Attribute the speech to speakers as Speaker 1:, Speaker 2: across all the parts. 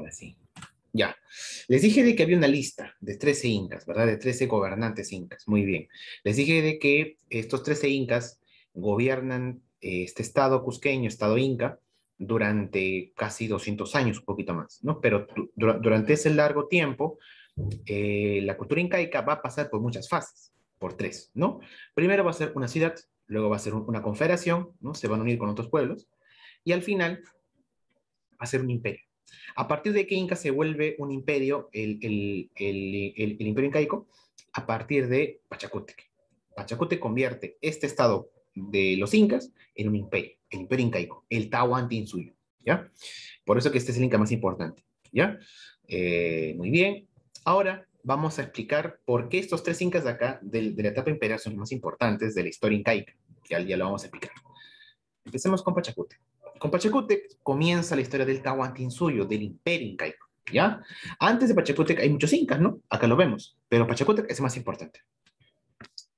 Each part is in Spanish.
Speaker 1: Ahora sí. Ya. Les dije de que había una lista de 13 incas, ¿verdad? De 13 gobernantes incas. Muy bien. Les dije de que estos 13 incas gobiernan este estado cusqueño, estado inca, durante casi 200 años, un poquito más, ¿no? Pero durante ese largo tiempo, la cultura incaica va a pasar por muchas fases, por tres, ¿no? Primero va a ser una ciudad, luego va a ser una confederación, ¿no? Se van a unir con otros pueblos, y al final va a ser un imperio. A partir de que Inca se vuelve un imperio, el imperio incaico, a partir de Pachacútec. Pachacútec convierte este estado de los incas en un imperio, el imperio incaico, el Tahuantinsuyo, ¿ya? Por eso que este es el inca más importante, ¿ya? Muy bien. Ahora vamos a explicar por qué estos tres incas de acá, de la etapa imperial, son los más importantes de la historia incaica. Ya lo vamos a explicar. Empecemos con Pachacútec. Con Pachacútec comienza la historia del Tahuantinsuyo, del imperio incaico, ¿ya? Antes de Pachacútec hay muchos incas, ¿no? Acá lo vemos, pero Pachacútec es el más importante.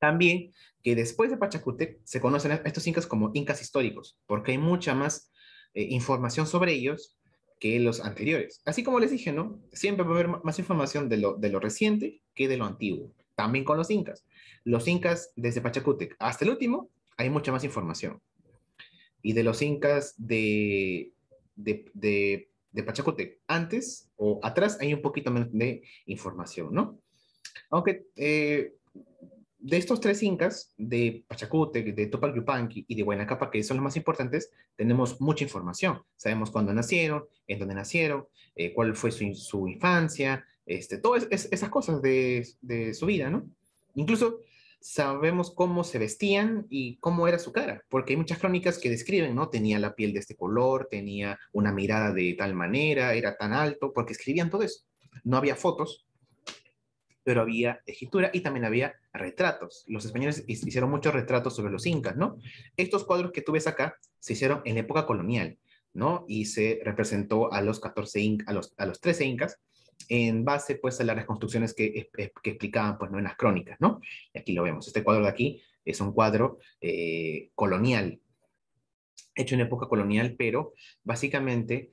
Speaker 1: También que después de Pachacútec se conocen a estos incas como incas históricos, porque hay mucha más información sobre ellos que los anteriores. Así como les dije, ¿no? Siempre va a haber más información de lo reciente que de lo antiguo. También con los incas. Los incas, desde Pachacútec hasta el último, hay mucha más información. Y de los incas de Pachacútec antes o atrás hay un poquito menos de información, ¿no? Aunque de estos tres incas, de Pachacútec, de Tupac Yupanqui y de Huayna Cápac, que son los más importantes, tenemos mucha información. Sabemos cuándo nacieron, en dónde nacieron, cuál fue su infancia, todas esas cosas de su vida, ¿no? Incluso sabemos cómo se vestían y cómo era su cara, porque hay muchas crónicas que describen, ¿no? Tenía la piel de este color, tenía una mirada de tal manera, era tan alto, porque escribían todo eso. No había fotos, pero había escritura y también había retratos. Los españoles hicieron muchos retratos sobre los incas, ¿no? Estos cuadros que tú ves acá se hicieron en época colonial, ¿no? Y se representó a los 14 incas, a los 13 incas en base pues a las reconstrucciones que explicaban pues no en las crónicas, ¿no? Y aquí lo vemos. Este cuadro de aquí es un cuadro colonial, hecho en época colonial, pero básicamente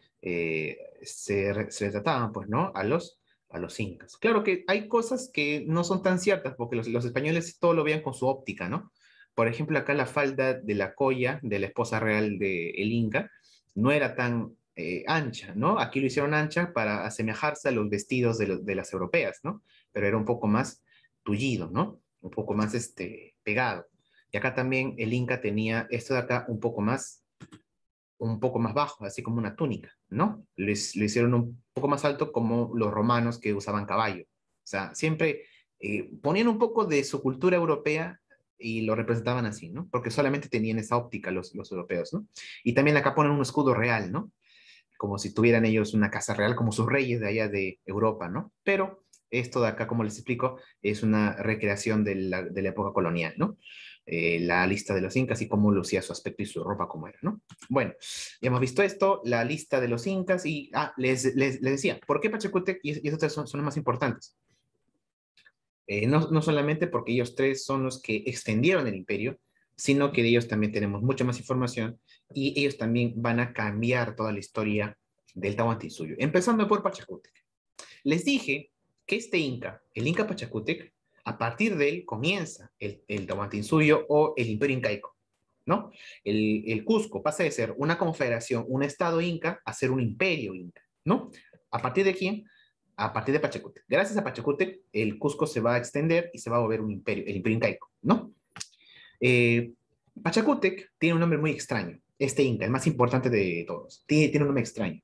Speaker 1: se retrataban, pues, ¿no? A los incas. Claro que hay cosas que no son tan ciertas, porque los españoles todo lo veían con su óptica, ¿no? Por ejemplo, acá la falda de la colla de la esposa real del Inca no era tan ancha, ¿no? Aquí lo hicieron ancha para asemejarse a los vestidos de las europeas, ¿no? Pero era un poco más tullido, ¿no? Un poco más pegado. Y acá también el Inca tenía esto de acá un poco más bajo, así como una túnica, ¿no? Lo hicieron un poco más alto como los romanos que usaban caballo. O sea, siempre ponían un poco de su cultura europea y lo representaban así, ¿no? Porque solamente tenían esa óptica los europeos, ¿no? Y también acá ponen un escudo real, ¿no? Como si tuvieran ellos una casa real, como sus reyes de allá de Europa, ¿no? Pero esto de acá, como les explico, es una recreación de la época colonial, ¿no? La lista de los incas y cómo lucía su aspecto y su ropa como era, ¿no? Bueno, ya hemos visto esto, la lista de los incas y, les decía, ¿por qué Pachacútec y esos tres son los más importantes? No solamente porque ellos tres son los que extendieron el imperio, sino que de ellos también tenemos mucha más información y ellos también van a cambiar toda la historia del Tahuantinsuyo, empezando por Pachacútec. Les dije que este inca, el inca Pachacútec, a partir de él comienza el Tahuantinsuyo o el imperio incaico, ¿no? El Cusco pasa de ser una confederación, un estado inca, a ser un imperio inca, ¿no? ¿A partir de quién? A partir de Pachacútec. Gracias a Pachacútec, el Cusco se va a extender y se va a volver un imperio, el imperio incaico, ¿no? Eh, Pachacútec tiene un nombre muy extraño. Este inca, el más importante de todos, tiene un nombre extraño.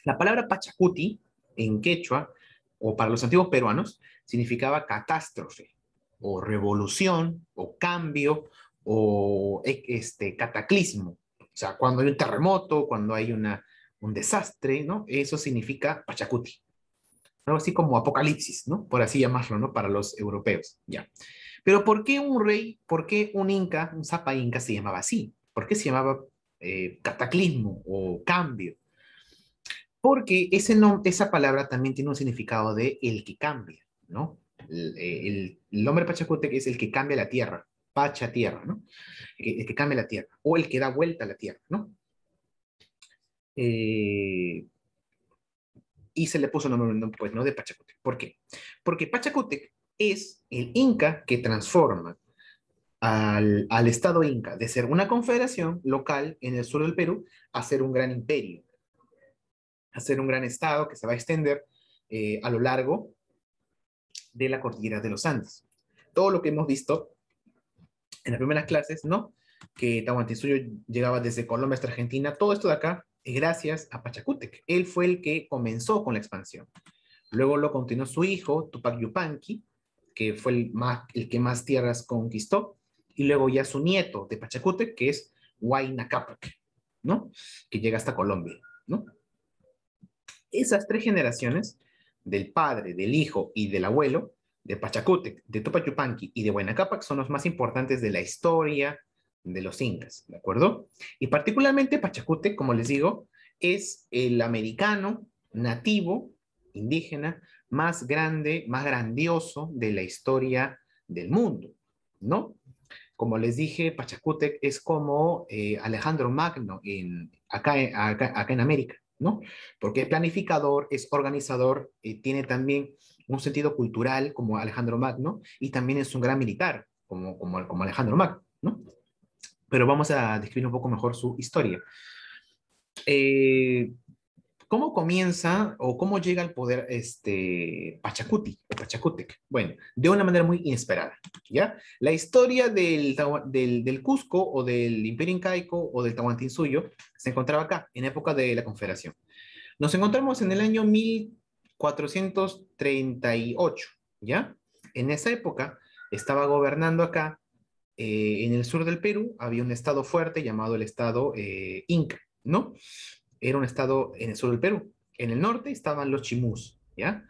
Speaker 1: La palabra Pachacuti en quechua o para los antiguos peruanos significaba catástrofe o revolución o cambio o cataclismo. O sea, cuando hay un terremoto, cuando hay un desastre, ¿no? Eso significa Pachacuti. Algo así como apocalipsis, ¿no? Por así llamarlo, ¿no? Para los europeos, ya. Pero ¿por qué un rey, por qué un inca, un zapa inca se llamaba así? ¿Por qué se llamaba cataclismo o cambio? Porque esa palabra también tiene un significado de el que cambia, ¿no? El nombre Pachacútec es el que cambia la tierra, Pacha tierra, ¿no? El que cambia la tierra, o el que da vuelta a la tierra, ¿no? Eh, y se le puso el nombre, ¿no? Pues, ¿no? De Pachacútec. ¿Por qué? Porque Pachacútec es el Inca que transforma al Estado Inca de ser una confederación local en el sur del Perú a ser un gran imperio, a ser un gran Estado que se va a extender a lo largo de la cordillera de los Andes. Todo lo que hemos visto en las primeras clases, ¿no? Que Tahuantinsuyo llegaba desde Colombia hasta Argentina, todo esto de acá es gracias a Pachacútec. Él fue el que comenzó con la expansión. Luego lo continuó su hijo, Tupac Yupanqui, que fue el que más tierras conquistó, y luego ya su nieto de Pachacútec, que es Huayna Cápac, ¿no? Que llega hasta Colombia, ¿no? Esas tres generaciones, del padre, del hijo y del abuelo, de Pachacútec, de Tupac Yupanqui y de Huayna Cápac, son los más importantes de la historia de los incas, ¿de acuerdo? Y particularmente Pachacútec, como les digo, es el americano nativo indígena más grande, más grandioso de la historia del mundo, ¿no? Como les dije, Pachacútec es como Alejandro Magno acá en América, ¿no? Porque es planificador, es organizador, tiene también un sentido cultural como Alejandro Magno y también es un gran militar como Alejandro Magno, ¿no? Pero vamos a describir un poco mejor su historia. Eh, ¿Cómo comienza o cómo llega al poder Pachacuti o Pachacútec? Bueno, de una manera muy inesperada, ¿ya? La historia del Cusco o del Imperio Incaico o del Tahuantinsuyo se encontraba acá, en época de la Confederación. Nos encontramos en el año 1438, ¿ya? En esa época estaba gobernando acá, en el sur del Perú, había un estado fuerte llamado el estado Inca, ¿no? Era un estado en el sur del Perú. En el norte estaban los chimús, ¿ya?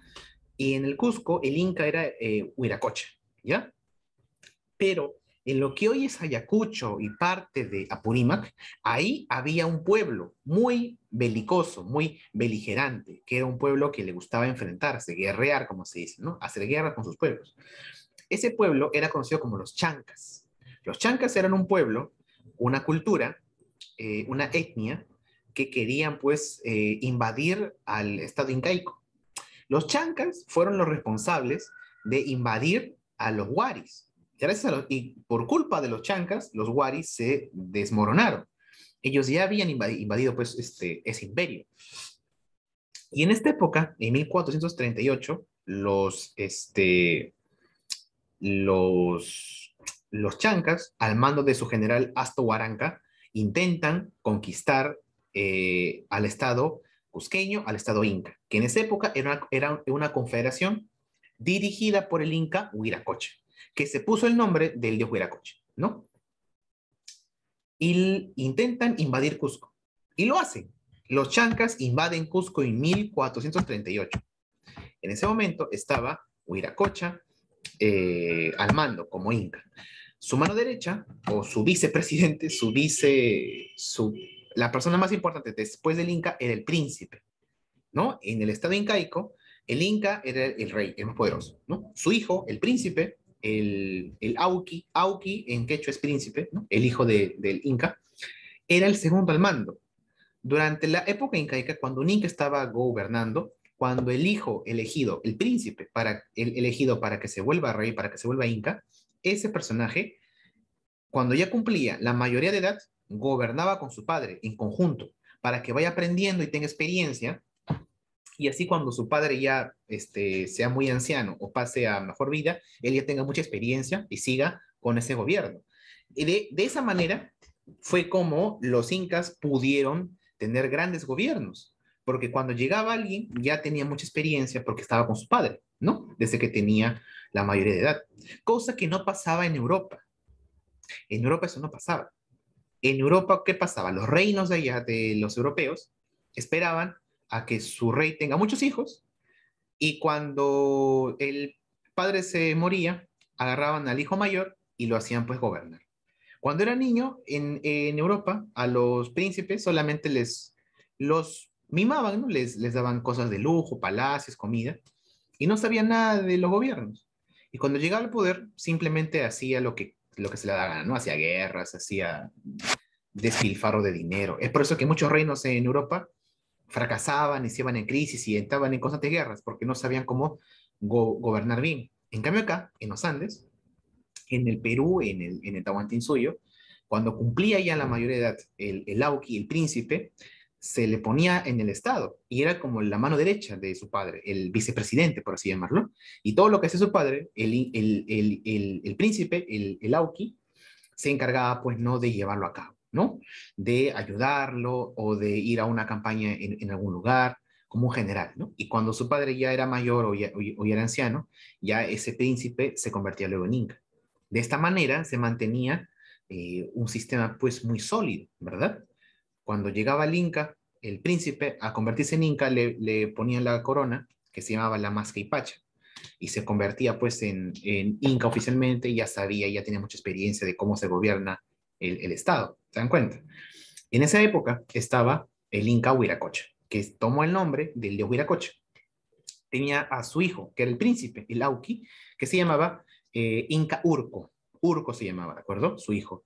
Speaker 1: Y en el Cusco, el Inca era Huiracocha, ¿ya? Pero en lo que hoy es Ayacucho y parte de Apurímac, ahí había un pueblo muy belicoso, muy beligerante, que era un pueblo que le gustaba enfrentarse, guerrear, como se dice, ¿no? Hacer guerra con sus pueblos. Ese pueblo era conocido como los chancas. Los chancas eran un pueblo, una cultura, una etnia que querían pues invadir al estado incaico. Los chancas fueron los responsables de invadir a los huaris. Y por culpa de los chancas, los huaris se desmoronaron. Ellos ya habían invadido pues ese imperio. Y en esta época, en 1438, los chancas, al mando de su general Asto Huaranca, intentan conquistar al estado cusqueño, al estado inca, que en esa época era una confederación dirigida por el inca Huiracocha, que se puso el nombre del dios Huiracocha, ¿no? Y intentan invadir Cusco. Y lo hacen. Los chancas invaden Cusco en 1438. En ese momento estaba Huiracocha al mando como inca. Su mano derecha, o su vicepresidente, la persona más importante después del inca era el príncipe, ¿no? En el estado incaico, el inca era el rey, el más poderoso, ¿no? Su hijo, el príncipe, el Auqui en quechua es príncipe, ¿no? El hijo del inca, era el segundo al mando. Durante la época incaica, cuando un inca estaba gobernando, cuando el hijo elegido, el príncipe, el elegido para que se vuelva rey, para que se vuelva inca, ese personaje, cuando ya cumplía la mayoría de edad, gobernaba con su padre en conjunto, para que vaya aprendiendo y tenga experiencia, y así cuando su padre ya sea muy anciano o pase a mejor vida, él ya tenga mucha experiencia y siga con ese gobierno. Y de esa manera fue como los incas pudieron tener grandes gobiernos, porque cuando llegaba alguien ya tenía mucha experiencia porque estaba con su padre, ¿no? Desde que tenía la mayoría de edad. Cosa que no pasaba en Europa. En Europa eso no pasaba. En Europa, ¿qué pasaba? Los reinos de allá, de los europeos, esperaban a que su rey tenga muchos hijos y cuando el padre se moría, agarraban al hijo mayor y lo hacían pues gobernar. Cuando era niño, en Europa, a los príncipes solamente los mimaban, ¿no? Les daban cosas de lujo, palacios, comida, y no sabían nada de los gobiernos. Y cuando llegaba al poder, simplemente hacía lo que se le daba gana, ¿no? Hacía guerras, hacía despilfarro de dinero. Es por eso que muchos reinos en Europa fracasaban y se iban en crisis y entraban en constantes guerras porque no sabían cómo gobernar bien. En cambio acá, en los Andes, en el Perú, en el Tahuantinsuyo, cuando cumplía ya la mayoría de edad, el Auqui, el príncipe, se le ponía en el Estado y era como la mano derecha de su padre, el vicepresidente, por así llamarlo. Y todo lo que hacía su padre, el príncipe, el Auqui, se encargaba pues no de llevarlo a cabo, ¿no? De ayudarlo o de ir a una campaña en algún lugar, como un general, ¿no? Y cuando su padre ya era mayor o ya era anciano, ya ese príncipe se convertía luego en inca. De esta manera se mantenía un sistema pues muy sólido, ¿verdad? Cuando llegaba el inca, el príncipe, a convertirse en inca, le ponían la corona, que se llamaba la Mascaipacha, y se convertía pues en inca oficialmente, y ya sabía, ya tenía mucha experiencia de cómo se gobierna el Estado, ¿se dan cuenta? En esa época estaba el inca Huiracocha, que tomó el nombre del de Huiracocha. Tenía a su hijo, que era el príncipe, el Auqui, que se llamaba Inca Urco. Urco se llamaba, ¿de acuerdo? Su hijo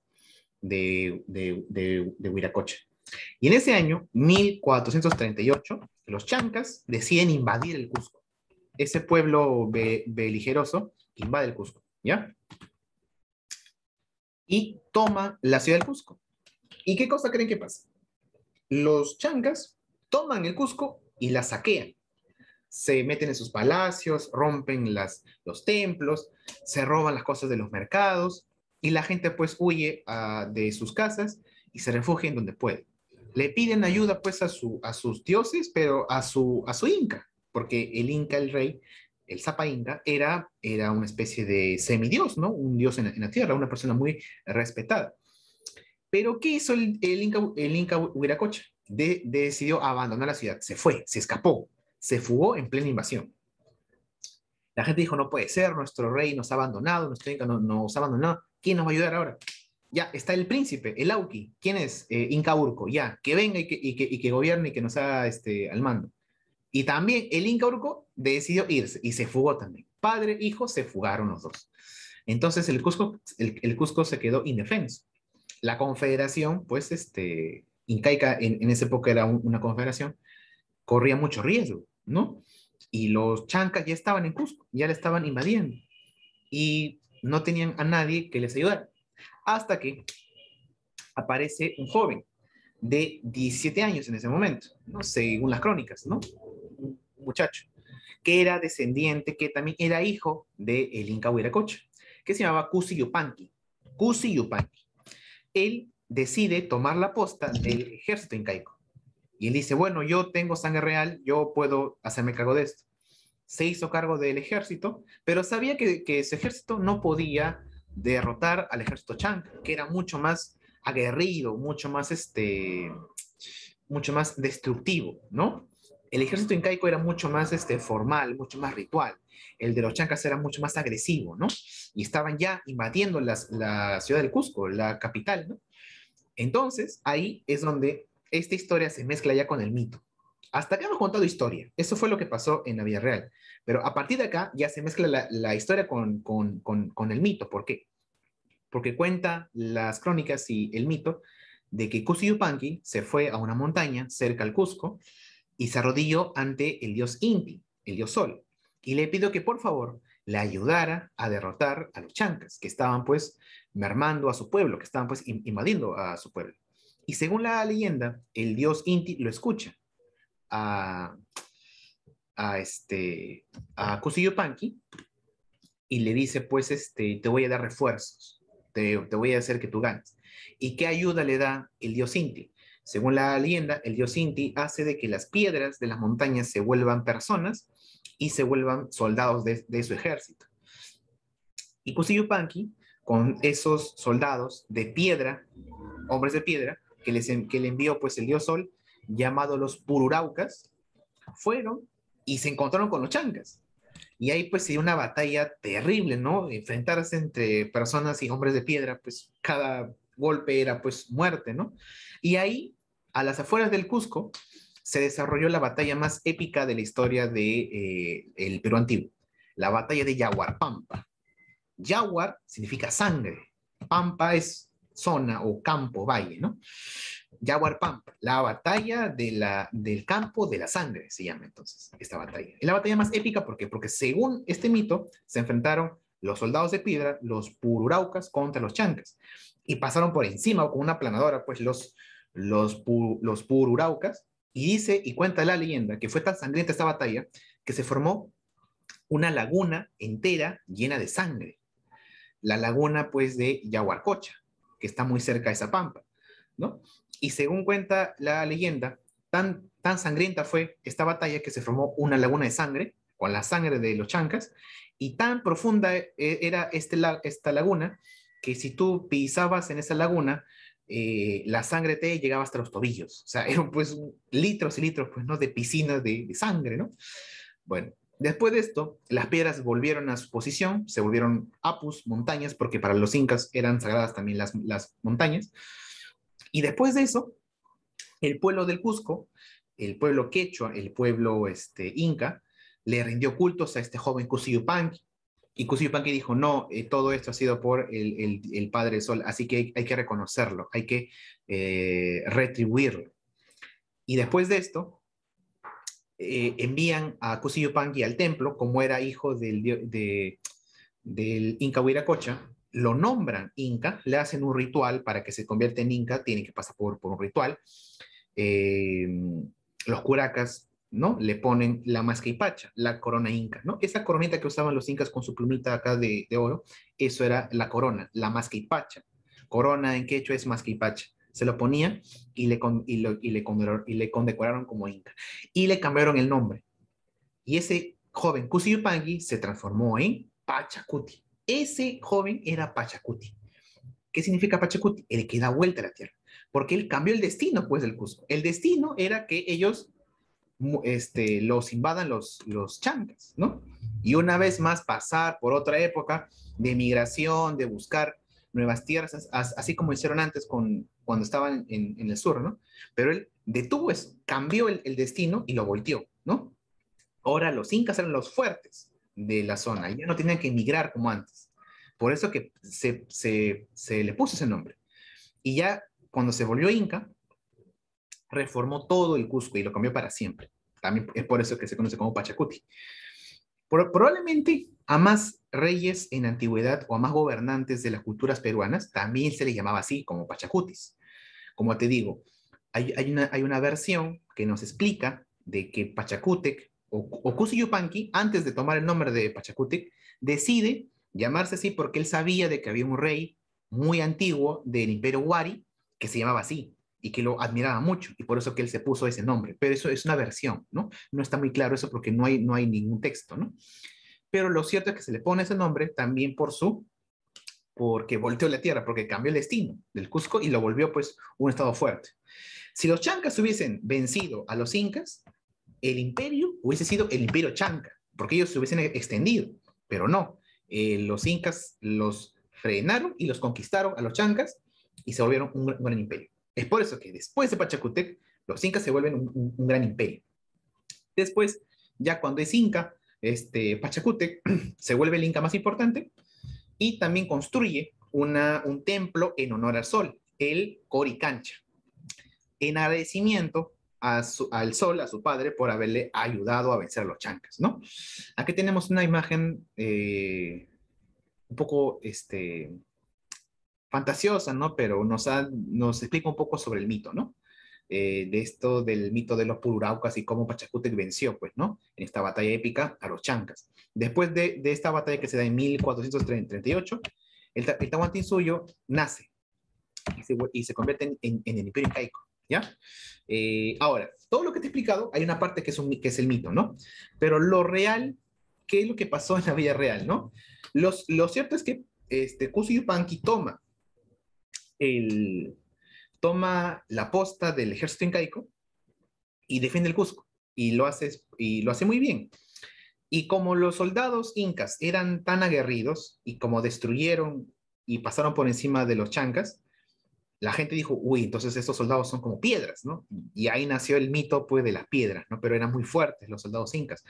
Speaker 1: de Huiracocha. Y en ese año, 1438, los chancas deciden invadir el Cusco. Ese pueblo beligeroso invade el Cusco, ¿ya? Y toma la ciudad del Cusco. ¿Y qué cosa creen que pasa? Los chancas toman el Cusco y la saquean. Se meten en sus palacios, rompen los templos, se roban las cosas de los mercados y la gente pues huye de sus casas y se refugia en donde puede. Le piden ayuda pues a sus dioses, pero a su inca, porque el inca, el rey, el Zapa Inca, era una especie de semidios, ¿no? Un dios en la tierra, una persona muy respetada. Pero ¿qué hizo el Inca Huiracocha? Decidió abandonar la ciudad, se fue, se escapó, se fugó en plena invasión. La gente dijo, no puede ser, nuestro rey nos ha abandonado, nuestro Inca nos ha abandonado, ¿quién nos va a ayudar ahora? Ya, está el príncipe, el Auqui, ¿quién es? Inca Urco, ya, que venga y que gobierne y que nos haga al mando. Y también el Inca Urco decidió irse y se fugó también. Padre, e hijo, se fugaron los dos. Entonces el Cusco se quedó indefenso. La confederación, pues, incaica, en esa época era una confederación, corría mucho riesgo, ¿no? Y los chancas ya estaban en Cusco, ya le estaban invadiendo y no tenían a nadie que les ayudara. Hasta que aparece un joven de 17 años en ese momento, ¿no? Según las crónicas, ¿no? Un muchacho que era descendiente, que también era hijo del Inca Huiracocha, que se llamaba Cusi Yupanqui. Cusi Yupanqui. Él decide tomar la posta del ejército incaico. Y él dice, bueno, yo tengo sangre real, yo puedo hacerme cargo de esto. Se hizo cargo del ejército, pero sabía que ese ejército no podía derrotar al ejército chanca, que era mucho más aguerrido, mucho más destructivo, ¿no? El ejército incaico era mucho más formal, mucho más ritual. El de los chancas era mucho más agresivo, ¿no? Y estaban ya invadiendo la ciudad del Cusco, la capital, ¿no? Entonces, ahí es donde esta historia se mezcla ya con el mito. Hasta acá hemos contado historia. Eso fue lo que pasó en la vida real. Pero a partir de acá ya se mezcla la historia con el mito. ¿Por qué? Porque cuenta las crónicas y el mito de que Cusi Yupanqui se fue a una montaña cerca al Cusco y se arrodilló ante el dios Inti, el dios Sol, y le pidió que por favor le ayudara a derrotar a los chancas, que estaban pues mermando a su pueblo, que estaban pues invadiendo a su pueblo. Y según la leyenda, el dios Inti lo escucha a, a, este, a Cusi Yupanqui y le dice, pues, te voy a dar refuerzos, te voy a hacer que tú ganes. ¿Y qué ayuda le da el dios Inti? Según la leyenda, el dios Inti hace de que las piedras de las montañas se vuelvan personas y se vuelvan soldados de su ejército. Y Kusiyupanqui, con esos soldados de piedra, hombres de piedra, que le envió pues el dios Sol, llamado los Pururaucas, fueron y se encontraron con los chancas. Y ahí pues sí una batalla terrible, ¿no? Enfrentarse entre personas y hombres de piedra, pues cada golpe era pues muerte, ¿no? Y ahí, a las afueras del Cusco, se desarrolló la batalla más épica de la historia de el Perú antiguo, la batalla de Yaguarpampa. Yaguar significa sangre, Pampa es zona o campo, valle, ¿no? Yaguarpampa, la batalla del campo de la sangre, se llama entonces esta batalla. Es la batalla más épica porque según este mito se enfrentaron los soldados de piedra, los pururaucas contra los chancas, y pasaron por encima con una planadora, pues los pururaucas, y dice y cuenta la leyenda que fue tan sangrienta esta batalla que se formó una laguna entera llena de sangre, la laguna pues de Yaguarcocha, que está muy cerca de esa pampa, ¿no? Y según cuenta la leyenda, tan sangrienta fue esta batalla que se formó una laguna de sangre, con la sangre de los chancas, y tan profunda era esta laguna, que si tú pisabas en esa laguna, la sangre te llegaba hasta los tobillos. O sea, eran pues litros y litros, pues, ¿no? De piscinas de sangre, ¿no? Bueno, después de esto, las piedras volvieron a su posición, se volvieron apus, montañas, porque para los incas eran sagradas también las montañas. Y después de eso, el pueblo del Cusco, el pueblo quechua, el pueblo inca, le rindió cultos a este joven Cusiyupanqui. Y Cusiyupanqui dijo, no, todo esto ha sido por el Padre Sol, así que hay que reconocerlo, hay que retribuirlo. Y después de esto, envían a Cusiyupanqui al templo, como era hijo del Inca Huiracocha, lo nombran Inca, le hacen un ritual para que se convierta en Inca, tiene que pasar por un ritual. Eh, los curacas, ¿no? Le ponen la mascaipacha, la corona inca, ¿no? Esa coronita que usaban los incas con su plumita acá de oro, eso era la corona, la mascaipacha. Corona en quechua es mascaipacha. Se lo ponía y le condecoraron como inca. Y le cambiaron el nombre. Y ese joven Cusiyupanqui se transformó en Pachacuti. Ese joven era Pachacuti. ¿Qué significa Pachacuti? El que da vuelta a la tierra. Porque él cambió el destino, pues, del Cusco. El destino era que ellos los invadan los chancas, ¿no? Y una vez más pasar por otra época de migración, de buscar nuevas tierras, así como hicieron antes cuando estaban en el sur, ¿no? Pero él detuvo eso, cambió el destino y lo volteó, ¿no? Ahora los incas eran los fuertes de la zona, y ya no tenían que emigrar como antes. Por eso que se le puso ese nombre. Y ya cuando se volvió inca, reformó todo el Cusco y lo cambió para siempre. También es por eso que se conoce como Pachacuti. Probablemente a más reyes en antigüedad o a más gobernantes de las culturas peruanas también se les llamaba así, como Pachacutis. Como te digo, hay una versión que nos explica de que Pachacútec o Cusiyupanqui, antes de tomar el nombre de Pachacútec, decide llamarse así porque él sabía de que había un rey muy antiguo del imperio Huari que se llamaba así y que lo admiraba mucho, y por eso que él se puso ese nombre. Pero eso es una versión, ¿no? No está muy claro eso porque no hay ningún texto, ¿no? Pero lo cierto es que se le pone ese nombre también porque volteó la tierra, porque cambió el destino del Cusco y lo volvió pues un estado fuerte. Si los chancas hubiesen vencido a los incas, el imperio hubiese sido el imperio chanca, porque ellos se hubiesen extendido, pero no. Los incas los frenaron y los conquistaron a los chancas y se volvieron un gran imperio. Es por eso que después de Pachacutec, los incas se vuelven un gran imperio. Después, ya cuando es inca, Pachacutec se vuelve el inca más importante y también construye un templo en honor al sol, el Coricancha, en agradecimiento al sol, a su padre, por haberle ayudado a vencer a los chancas, ¿no? Aquí tenemos una imagen un poco fantasiosa, ¿no? Pero nos explica un poco sobre el mito, ¿no? De esto del mito de los Pururaucas y cómo Pachacútec venció, pues, ¿no? En esta batalla épica a los chancas. Después de esta batalla que se da en 1438, el Tahuantinsuyo nace y se convierte en el imperio incaico, ¿ya? Ahora, todo lo que te he explicado, hay una parte que es el mito, ¿no? Pero lo real, ¿qué es lo que pasó en la vida real, ¿no? Lo cierto es que Cusiyupanqui el, toma la posta del ejército incaico y defiende el Cusco, y lo hace muy bien. Y como los soldados incas eran tan aguerridos y como destruyeron y pasaron por encima de los chancas, la gente dijo, uy, entonces estos soldados son como piedras, ¿no? Y ahí nació el mito, pues, de las piedras, ¿no? Pero eran muy fuertes los soldados incas.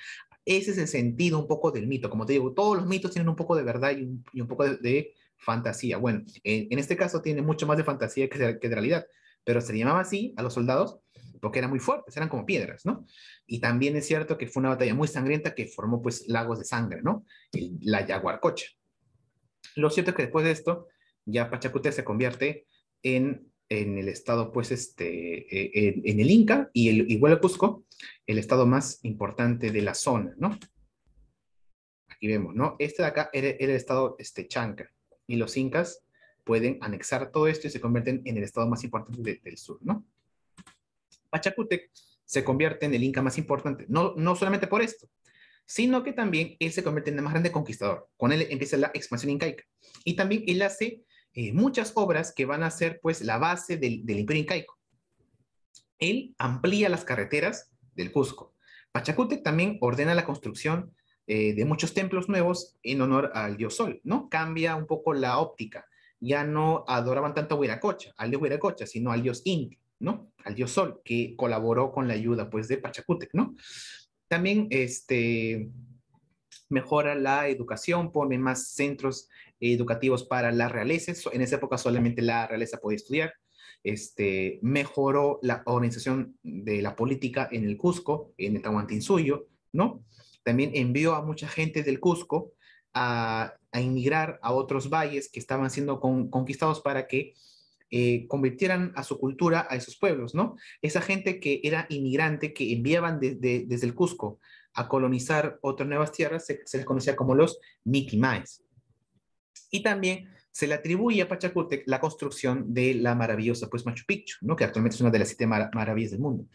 Speaker 1: Ese es el sentido un poco del mito. Como te digo, todos los mitos tienen un poco de verdad y un poco de fantasía. Bueno, en este caso tiene mucho más de fantasía que de realidad, pero se le llamaba así a los soldados porque eran muy fuertes, eran como piedras, ¿no? Y también es cierto que fue una batalla muy sangrienta que formó pues lagos de sangre, ¿no? La Yaguarcocha. Lo cierto es que después de esto, ya Pachacútec se convierte en el estado, pues, en el Inca y igual el Cusco, el estado más importante de la zona, ¿no? Aquí vemos, ¿no? Este de acá era el estado Chanca, y los incas pueden anexar todo esto y se convierten en el estado más importante del sur, ¿no? Pachacútec se convierte en el inca más importante, no solamente por esto, sino que también él se convierte en el más grande conquistador. Con él empieza la expansión incaica. Y también él hace muchas obras que van a ser pues la base del imperio incaico. Él amplía las carreteras del Cusco. Pachacútec también ordena la construcción de muchos templos nuevos en honor al dios Sol, ¿no? Cambia un poco la óptica. Ya no adoraban tanto a Huiracocha, al dios Huiracocha, sino al dios Inti, ¿no? Al dios Sol, que colaboró con la ayuda, pues, de Pachacútec, ¿no? También, mejora la educación, pone más centros educativos para las realezas. En esa época solamente la realeza podía estudiar. Mejoró la organización de la política en el Cusco, en el Tahuantinsuyo, ¿no? También envió a mucha gente del Cusco a inmigrar a otros valles que estaban siendo conquistados para que convirtieran a su cultura a esos pueblos, ¿no? Esa gente que era inmigrante, que enviaban desde el Cusco a colonizar otras nuevas tierras, se les conocía como los Miquimaes. Y también se le atribuye a Pachacútec la construcción de la maravillosa pues Machu Picchu, ¿no? Que actualmente es una de las 7 maravillas del mundo.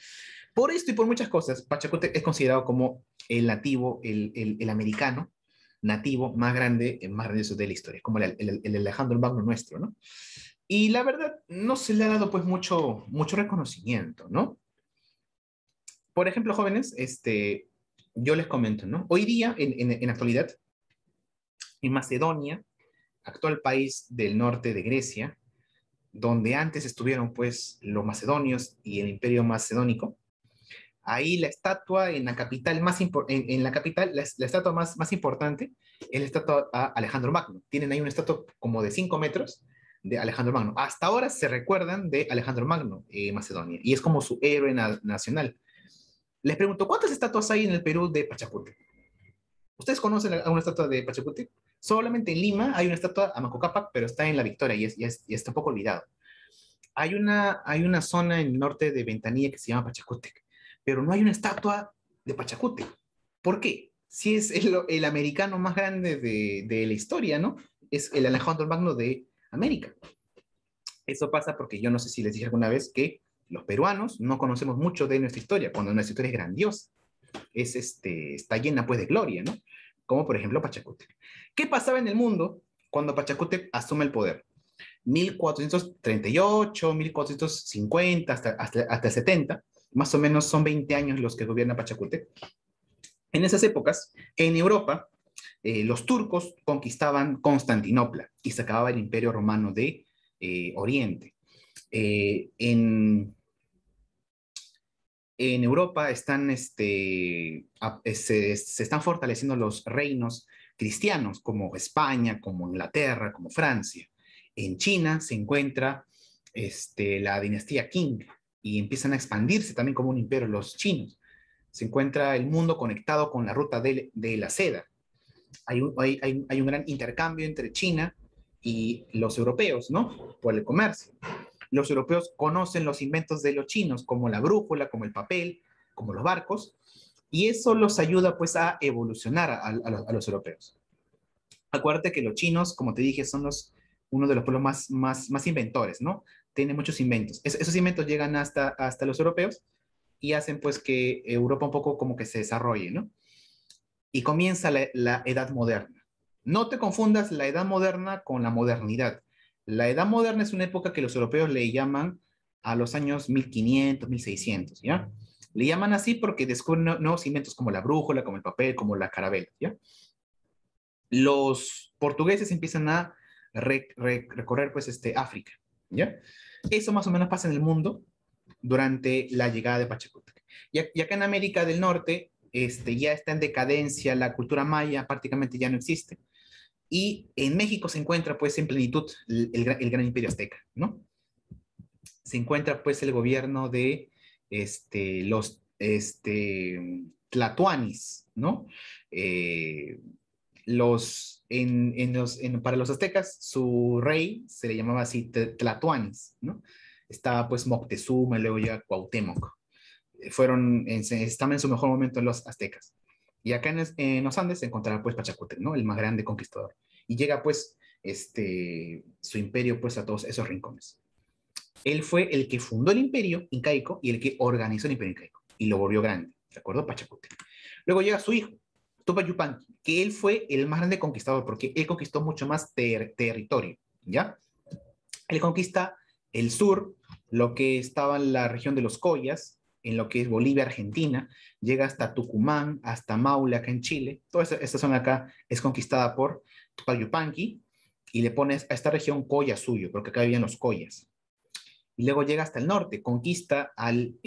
Speaker 1: Por esto y por muchas cosas, Pachacútec es considerado como el nativo, el americano nativo más grandioso de la historia, como el Alejandro Magno nuestro, ¿no? Y la verdad, no se le ha dado pues mucho reconocimiento, ¿no? Por ejemplo, jóvenes, yo les comento, ¿no? Hoy día, en actualidad, en Macedonia, actual país del norte de Grecia, donde antes estuvieron pues los macedonios y el imperio macedónico, ahí la estatua en la capital en la capital, la estatua más importante es la estatua a Alejandro Magno. Tienen ahí una estatua como de 5 metros de Alejandro Magno. Hasta ahora se recuerdan de Alejandro Magno, Macedonia, y es como su héroe nacional. Les pregunto, ¿cuántas estatuas hay en el Perú de Pachacútec? ¿Ustedes conocen alguna estatua de Pachacútec? Solamente en Lima hay una estatua a Manco Cápac, pero está en La Victoria y está un poco olvidado. Hay una zona en el norte de Ventanilla que se llama Pachacútec, pero no hay una estatua de Pachacútec. ¿Por qué? Si es el americano más grande de la historia, ¿no? Es el Alejandro Magno de América. Eso pasa porque yo no sé si les dije alguna vez que los peruanos no conocemos mucho de nuestra historia, cuando nuestra historia es grandiosa. Está llena pues de gloria, ¿no? Como por ejemplo Pachacútec. ¿Qué pasaba en el mundo cuando Pachacútec asume el poder? 1438, 1450, hasta el 70, más o menos son 20 años los que gobierna Pachacútec. En esas épocas, en Europa, los turcos conquistaban Constantinopla y se acababa el imperio romano de Oriente. En Europa se están fortaleciendo los reinos cristianos, como España, como Inglaterra, como Francia. En China se encuentra la dinastía Qing y empiezan a expandirse también como un imperio los chinos. Se encuentra el mundo conectado con la ruta de la seda. Hay un gran intercambio entre China y los europeos, ¿no? Por el comercio. Los europeos conocen los inventos de los chinos, como la brújula, como el papel, como los barcos, y eso los ayuda pues a evolucionar a los europeos. Acuérdate que los chinos, como te dije, son uno de los pueblos más inventores, ¿no? Tienen muchos inventos. Esos inventos llegan hasta los europeos y hacen pues que Europa un poco como que se desarrolle, ¿no? Y comienza la Edad Moderna. No te confundas la Edad Moderna con la modernidad. La Edad Moderna es una época que los europeos le llaman a los años 1500, 1600, ¿ya? Le llaman así porque descubren nuevos inventos como la brújula, como el papel, como la carabela, ¿ya? Los portugueses empiezan a recorrer pues África, ¿ya? Eso más o menos pasa en el mundo durante la llegada de Pachacútec. Y acá en América del Norte ya está en decadencia, la cultura maya prácticamente ya no existe. Y en México se encuentra pues en plenitud el gran imperio azteca, ¿no? se encuentra pues el gobierno de los tlatoanis, ¿no? Eh, para los aztecas, su rey se le llamaba así Tlatoanis, ¿no? Estaba pues Moctezuma, luego llega Cuauhtémoc. Estaban en su mejor momento los aztecas. Y acá en los Andes se encontraba pues Pachacútec, ¿no? El más grande conquistador. Y llega pues su imperio pues a todos esos rincones. Él fue el que fundó el imperio incaico y el que organizó el imperio incaico y lo volvió grande, ¿de acuerdo? Pachacútec. Luego llega su hijo, Tupac Yupanqui, que él fue el más grande conquistador porque él conquistó mucho más territorio, ¿ya? Él conquista el sur, lo que estaba en la región de los Collas, en lo que es Bolivia, Argentina, llega hasta Tucumán, hasta Maule, acá en Chile. Toda esta zona acá es conquistada por Tupac Yupanqui y le pones a esta región Colla suyo, porque acá vivían los Collas. Y luego llega hasta el norte, conquista al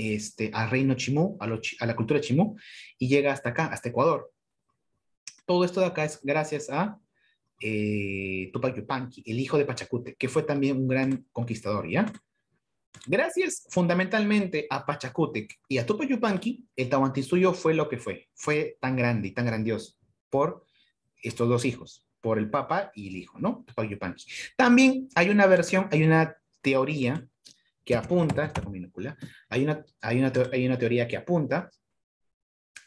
Speaker 1: reino Chimú, a la cultura Chimú, y llega hasta acá, hasta Ecuador. Todo esto de acá es gracias a Tupac Yupanqui, el hijo de Pachacútec, que fue también un gran conquistador, ¿ya? Gracias fundamentalmente a Pachacútec y a Tupac Yupanqui, el Tahuantinsuyo fue lo que fue. Fue tan grande y tan grandioso por estos dos hijos, por el papá y el hijo, ¿no? Tupac Yupanqui. También hay una versión, hay una teoría que apunta, esta minúscula, hay una teoría que apunta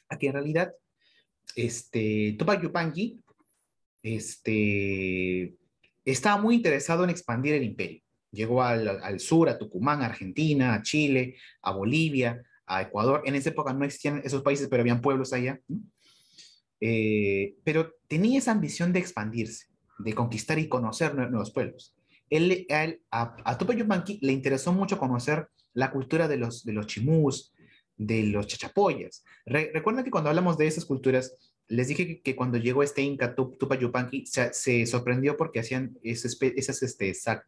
Speaker 1: a que en realidad Tupac Yupanqui estaba muy interesado en expandir el imperio. Llegó al sur, a Tucumán, a Argentina, a Chile, a Bolivia, a Ecuador. En esa época no existían esos países, pero habían pueblos allá. ¿No? Pero tenía esa ambición de expandirse, de conquistar y conocer nuevos pueblos. A Tupac Yupanqui le interesó mucho conocer la cultura de los chimús, de los chachapoyas. Recuerda que cuando hablamos de esas culturas, les dije que cuando llegó este Inca Tupac Yupanqui se sorprendió porque hacían esos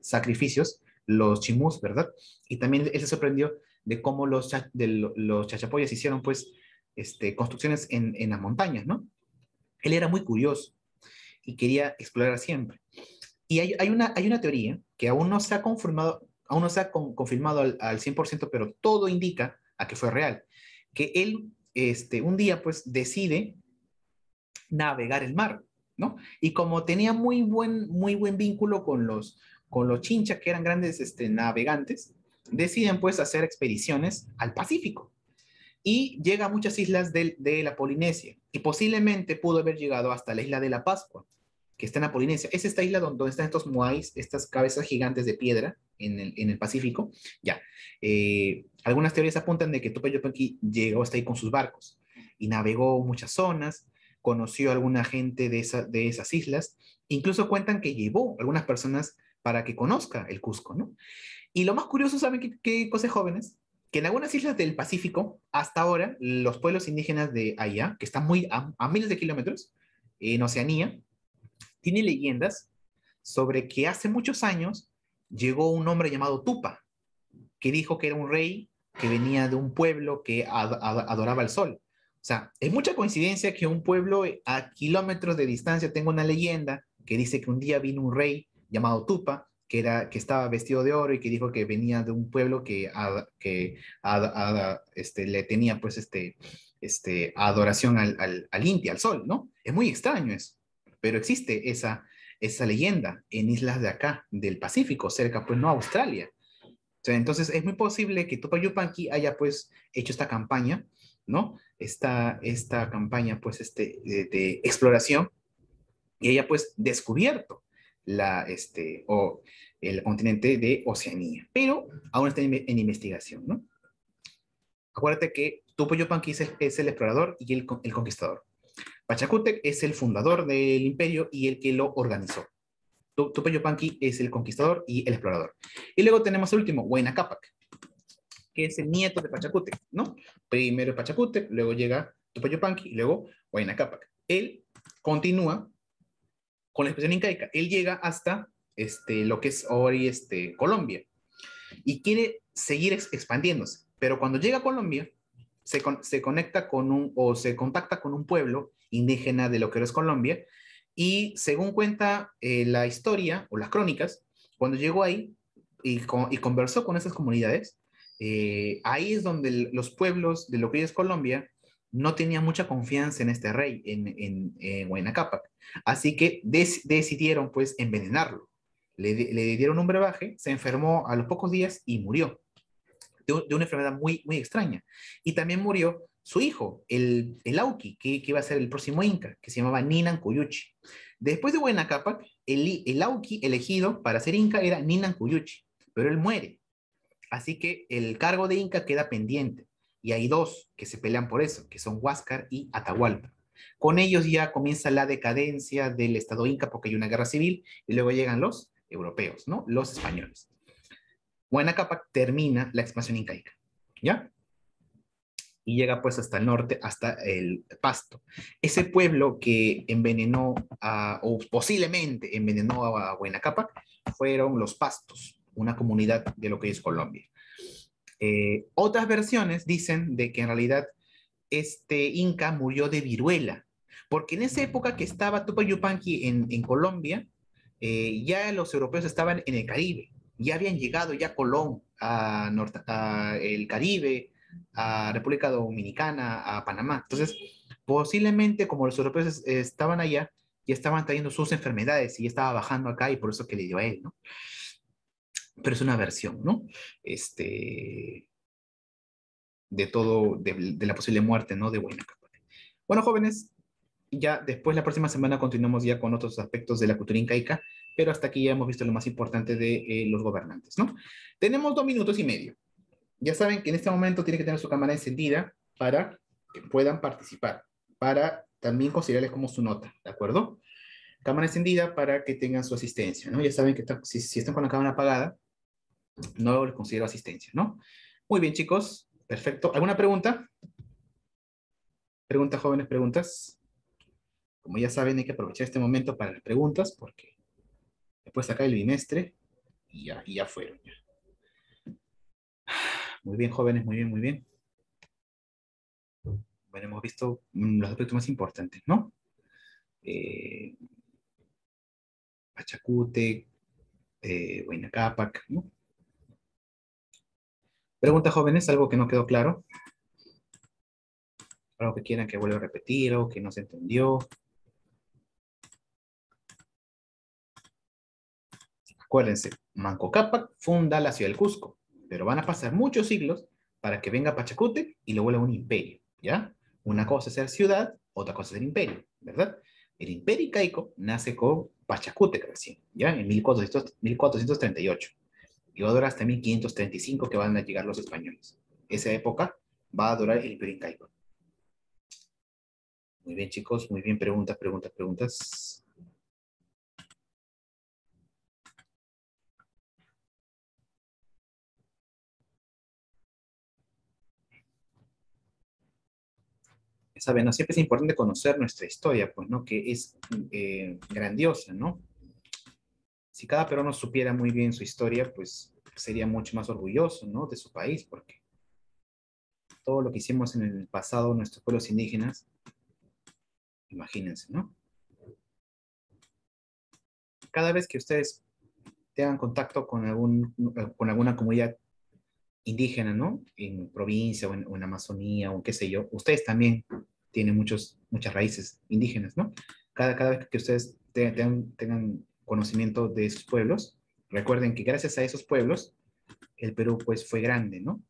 Speaker 1: sacrificios, los chimús, ¿verdad? Y también él se sorprendió de cómo los chachapoyas hicieron pues construcciones en las montañas, ¿no? Él era muy curioso y quería explorar siempre. Y hay una teoría que aún no se ha confirmado, aún no se ha confirmado al 100%, pero todo indica a que fue real. Que él un día pues decide navegar el mar, ¿no? Y como tenía muy buen vínculo con los chinchas, que eran grandes navegantes, deciden pues hacer expediciones al Pacífico y llega a muchas islas de la Polinesia y posiblemente pudo haber llegado hasta la isla de la Pascua, que está en la Polinesia. Es esta isla donde están estos moais, estas cabezas gigantes de piedra en el Pacífico. Ya. Algunas teorías apuntan de que Tupac Yupanqui llegó hasta ahí con sus barcos y navegó muchas zonas, conoció a alguna gente de esas islas, incluso cuentan que llevó a algunas personas para que conozca el Cusco, ¿no? Y lo más curioso, ¿saben qué cosas jóvenes? Que en algunas islas del Pacífico, hasta ahora, los pueblos indígenas de allá, que están muy a miles de kilómetros en Oceanía, tienen leyendas sobre que hace muchos años llegó un hombre llamado Tupa, que dijo que era un rey que venía de un pueblo que adoraba el sol. O sea, es mucha coincidencia que un pueblo a kilómetros de distancia tenga una leyenda que dice que un día vino un rey llamado Tupa, que estaba vestido de oro y que dijo que venía de un pueblo le tenía pues adoración al Inti, al sol, ¿no? Es muy extraño eso, pero existe esa leyenda en islas de acá, del Pacífico, cerca, pues no Australia. O sea, entonces es muy posible que Tupac Yupanqui haya pues hecho esta campaña, ¿no? Esta campaña pues de exploración y haya pues descubierto el continente de Oceanía, pero aún está en investigación, ¿no? Acuérdate que Tupac Yupanqui es el explorador y el conquistador. Pachacútec es el fundador del imperio y el que lo organizó. Tupac Yupanqui es el conquistador y el explorador. Y luego tenemos el último, Huayna Cápac, que es el nieto de Pachacútec, ¿no? Primero Pachacútec, luego llega Tupac Yupanqui y luego Huayna Cápac. Él continúa con la expresión incaica. Él llega hasta lo que es hoy Colombia y quiere seguir expandiéndose. Pero cuando llega a Colombia, se conecta o se contacta con un pueblo indígena de lo que es Colombia y según cuenta la historia o las crónicas, cuando llegó ahí, y conversó con esas comunidades, ahí es donde los pueblos de lo que hoy es Colombia no tenían mucha confianza en este rey, en Huayna Cápac. Así que decidieron pues envenenarlo. Le dieron un brebaje, se enfermó a los pocos días y murió de una enfermedad muy, muy extraña. Y también murió su hijo, el Auqui, que iba a ser el próximo Inca, que se llamaba Ninan Cuyuchi. Después de Huayna Cápac, el Auqui elegido para ser Inca era Ninan Cuyuchi, pero él muere. Así que el cargo de Inca queda pendiente. Y hay dos que se pelean por eso, que son Huáscar y Atahualpa. Con ellos ya comienza la decadencia del Estado Inca porque hay una guerra civil y luego llegan los europeos, ¿no? Los españoles. Huayna Cápac termina la expansión incaica, ¿ya? Y llega pues hasta el norte, hasta el Pasto. Ese pueblo que envenenó, o posiblemente envenenó a Huayna Cápac, fueron los Pastos, una comunidad de lo que es Colombia. Otras versiones dicen de que en realidad este Inca murió de viruela, porque en esa época que estaba Tupac Yupanqui en Colombia, ya los europeos estaban en el Caribe, ya habían llegado ya Colón a el Caribe, a República Dominicana, a Panamá. Entonces, posiblemente como los europeos estaban allá, ya estaban trayendo sus enfermedades y ya estaba bajando acá y por eso que le dio a él, ¿no? Pero es una versión, ¿no? Este, de todo, de la posible muerte, ¿no? De Huayna Cápac. Bueno, jóvenes, ya después la próxima semana continuamos ya con otros aspectos de la cultura incaica, pero hasta aquí ya hemos visto lo más importante de los gobernantes, ¿no? Tenemos 2 minutos y medio. Ya saben que en este momento tienen que tener su cámara encendida para que puedan participar, para también considerarles como su nota, ¿de acuerdo? Cámara encendida para que tengan su asistencia, ¿no? Ya saben que si están con la cámara apagada, no les considero asistencia, ¿no? Muy bien, chicos. Perfecto. ¿Alguna pregunta? Preguntas, jóvenes, preguntas. Como ya saben, hay que aprovechar este momento para las preguntas porque después saca el bimestre y ya fueron. Ya. Muy bien, jóvenes, muy bien, muy bien. Bueno, hemos visto los aspectos más importantes, ¿no? Eh, Pachacute, Huayna Cápac, ¿no? Preguntas, jóvenes, algo que no quedó claro, algo que quieran que vuelva a repetir o que no se entendió. Acuérdense, Manco Cápac funda la ciudad del Cusco, pero van a pasar muchos siglos para que venga Pachacute y lo vuelva un imperio, ¿ya? Una cosa es ser ciudad, otra cosa es ser imperio, ¿verdad? El imperio incaico nace con Pachacute recién, ¿ya? En 1438. Y va a durar hasta 1535 que van a llegar los españoles. Esa época va a durar el imperio incaico. Muy bien, chicos, muy bien, preguntas, preguntas, preguntas. Saben, ¿no? Siempre es importante conocer nuestra historia, pues, ¿no? Que es grandiosa, ¿no? Si cada peruano supiera muy bien su historia, pues sería mucho más orgulloso, ¿no? De su país, porque todo lo que hicimos en el pasado, nuestros pueblos indígenas, imagínense, ¿no? Cada vez que ustedes tengan contacto con alguna comunidad indígena, ¿no? En provincia o en Amazonía o qué sé yo, ustedes también tienen muchas raíces indígenas, ¿no? Cada vez que ustedes tengan conocimiento de esos pueblos, recuerden que gracias a esos pueblos, el Perú pues fue grande, ¿no?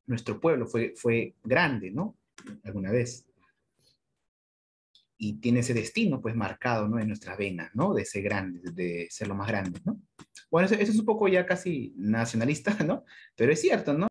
Speaker 1: Nuestro pueblo fue grande, ¿no? Alguna vez. Y tiene ese destino pues marcado, ¿no? En nuestras venas, ¿no? De ser grande, de ser lo más grande, ¿no? Bueno, eso es un poco ya casi nacionalista, ¿no? Pero es cierto, ¿no?